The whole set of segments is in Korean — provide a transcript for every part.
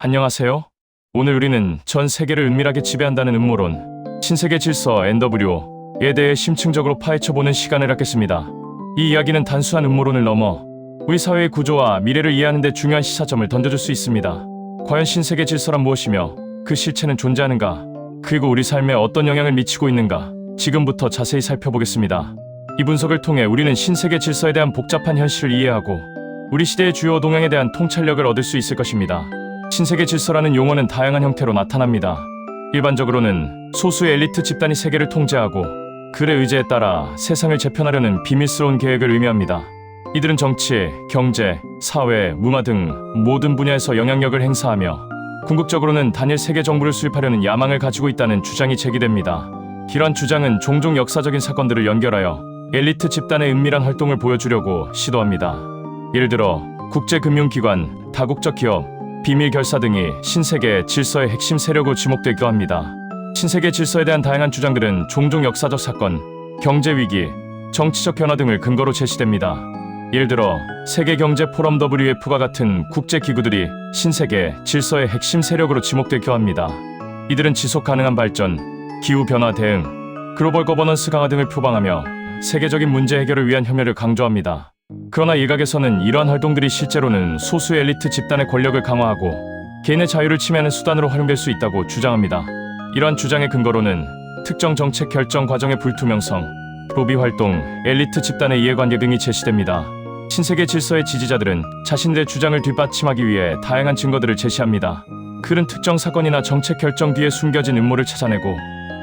안녕하세요. 오늘 우리는 전 세계를 은밀하게 지배한다는 음모론, 신세계 질서 NW에 대해 심층적으로 파헤쳐보는 시간을 갖겠습니다. 이 이야기는 단순한 음모론을 넘어 우리 사회의 구조와 미래를 이해하는 데 중요한 시사점을 던져줄 수 있습니다. 과연 신세계 질서란 무엇이며 그 실체는 존재하는가? 그리고 우리 삶에 어떤 영향을 미치고 있는가? 지금부터 자세히 살펴보겠습니다. 이 분석을 통해 우리는 신세계 질서에 대한 복잡한 현실을 이해하고 우리 시대의 주요 동향에 대한 통찰력을 얻을 수 있을 것입니다. 신세계 질서라는 용어는 다양한 형태로 나타납니다. 일반적으로는 소수의 엘리트 집단이 세계를 통제하고 그의 의지에 따라 세상을 재편하려는 비밀스러운 계획을 의미합니다. 이들은 정치, 경제, 사회, 문화 등 모든 분야에서 영향력을 행사하며 궁극적으로는 단일 세계 정부를 수립하려는 야망을 가지고 있다는 주장이 제기됩니다. 이러한 주장은 종종 역사적인 사건들을 연결하여 엘리트 집단의 은밀한 활동을 보여주려고 시도합니다. 예를 들어 국제금융기관, 다국적 기업, 비밀 결사 등이 신세계 질서의 핵심 세력으로 지목되기도 합니다. 신세계 질서에 대한 다양한 주장들은 종종 역사적 사건, 경제 위기, 정치적 변화 등을 근거로 제시됩니다. 예를 들어 세계 경제 포럼 WF와 같은 국제 기구들이 신세계 질서의 핵심 세력으로 지목되기도 합니다. 이들은 지속 가능한 발전, 기후 변화 대응, 글로벌 거버넌스 강화 등을 표방하며 세계적인 문제 해결을 위한 협력을 강조합니다. 그러나 일각에서는 이러한 활동들이 실제로는 소수의 엘리트 집단의 권력을 강화하고 개인의 자유를 침해하는 수단으로 활용될 수 있다고 주장합니다. 이러한 주장의 근거로는 특정 정책 결정 과정의 불투명성, 로비 활동, 엘리트 집단의 이해관계 등이 제시됩니다. 신세계 질서의 지지자들은 자신들의 주장을 뒷받침하기 위해 다양한 증거들을 제시합니다. 그는 특정 사건이나 정책 결정 뒤에 숨겨진 음모를 찾아내고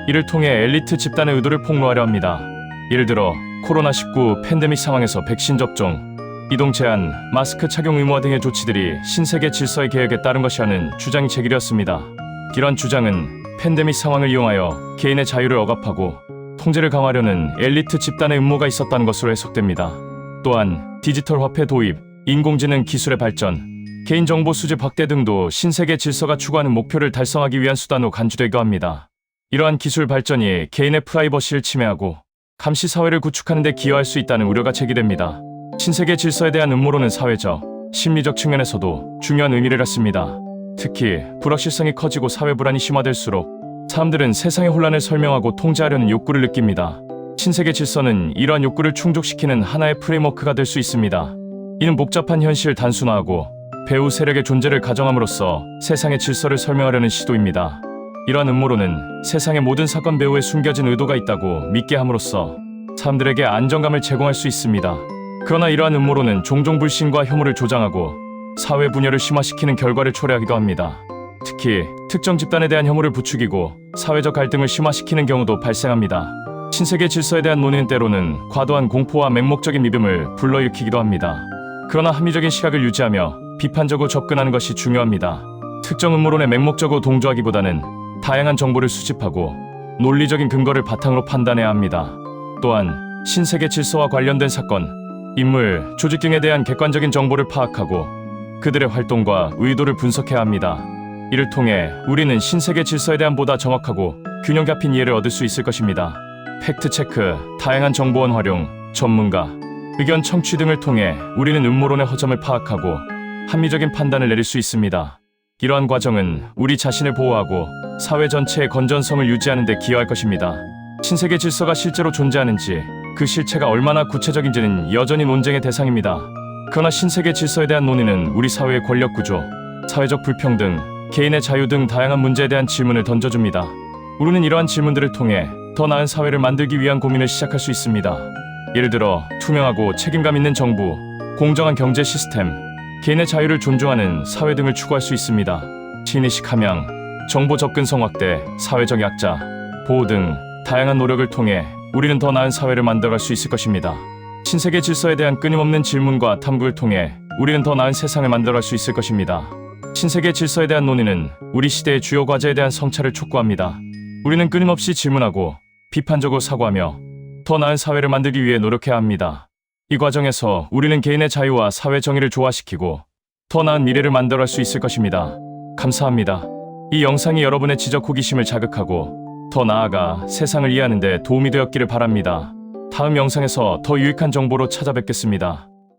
이를 통해 엘리트 집단의 의도를 폭로하려 합니다. 예를 들어 코로나19 팬데믹 상황에서 백신 접종, 이동 제한, 마스크 착용 의무화 등의 조치들이 신세계 질서의 계획에 따른 것이라는 주장이 제기되었습니다. 이러한 주장은 팬데믹 상황을 이용하여 개인의 자유를 억압하고 통제를 강화하려는 엘리트 집단의 음모가 있었다는 것으로 해석됩니다. 또한 디지털 화폐 도입, 인공지능 기술의 발전, 개인정보 수집 확대 등도 신세계 질서가 추구하는 목표를 달성하기 위한 수단으로 간주되기도 합니다. 이러한 기술 발전이 개인의 프라이버시를 침해하고 감시 사회를 구축하는 데 기여할 수 있다는 우려가 제기됩니다. 신세계 질서에 대한 음모론은 사회적, 심리적 측면에서도 중요한 의미를 갖습니다. 특히 불확실성이 커지고 사회 불안이 심화될수록 사람들은 세상의 혼란을 설명하고 통제하려는 욕구를 느낍니다. 신세계 질서는 이러한 욕구를 충족시키는 하나의 프레임워크가 될 수 있습니다. 이는 복잡한 현실을 단순화하고 배후 세력의 존재를 가정함으로써 세상의 질서를 설명하려는 시도입니다. 이러한 음모론은 세상의 모든 사건 배후에 숨겨진 의도가 있다고 믿게 함으로써 사람들에게 안정감을 제공할 수 있습니다. 그러나 이러한 음모론은 종종 불신과 혐오를 조장하고 사회 분열을 심화시키는 결과를 초래하기도 합니다. 특히 특정 집단에 대한 혐오를 부추기고 사회적 갈등을 심화시키는 경우도 발생합니다. 신세계 질서에 대한 논의는 때로는 과도한 공포와 맹목적인 믿음을 불러일으키기도 합니다. 그러나 합리적인 시각을 유지하며 비판적으로 접근하는 것이 중요합니다. 특정 음모론에 맹목적으로 동조하기보다는 다양한 정보를 수집하고 논리적인 근거를 바탕으로 판단해야 합니다. 또한 신세계 질서와 관련된 사건, 인물, 조직 등에 대한 객관적인 정보를 파악하고 그들의 활동과 의도를 분석해야 합니다. 이를 통해 우리는 신세계 질서에 대한 보다 정확하고 균형 잡힌 이해를 얻을 수 있을 것입니다. 팩트체크, 다양한 정보원 활용, 전문가, 의견 청취 등을 통해 우리는 음모론의 허점을 파악하고 합리적인 판단을 내릴 수 있습니다. 이러한 과정은 우리 자신을 보호하고 사회 전체의 건전성을 유지하는 데 기여할 것입니다. 신세계 질서가 실제로 존재하는지, 그 실체가 얼마나 구체적인지는 여전히 논쟁의 대상입니다. 그러나 신세계 질서에 대한 논의는 우리 사회의 권력 구조, 사회적 불평등, 개인의 자유 등 다양한 문제에 대한 질문을 던져줍니다. 우리는 이러한 질문들을 통해 더 나은 사회를 만들기 위한 고민을 시작할 수 있습니다. 예를 들어 투명하고 책임감 있는 정부, 공정한 경제 시스템, 개인의 자유를 존중하는 사회 등을 추구할 수 있습니다. 친의식 함양, 정보 접근성 확대, 사회적 약자, 보호 등 다양한 노력을 통해 우리는 더 나은 사회를 만들어갈 수 있을 것입니다. 신세계 질서에 대한 끊임없는 질문과 탐구를 통해 우리는 더 나은 세상을 만들어갈 수 있을 것입니다. 신세계 질서에 대한 논의는 우리 시대의 주요 과제에 대한 성찰을 촉구합니다. 우리는 끊임없이 질문하고 비판적으로 사고하며 더 나은 사회를 만들기 위해 노력해야 합니다. 이 과정에서 우리는 개인의 자유와 사회 정의를 조화시키고 더 나은 미래를 만들어갈 수 있을 것입니다. 감사합니다. 이 영상이 여러분의 지적 호기심을 자극하고 더 나아가 세상을 이해하는 데 도움이 되었기를 바랍니다. 다음 영상에서 더 유익한 정보로 찾아뵙겠습니다.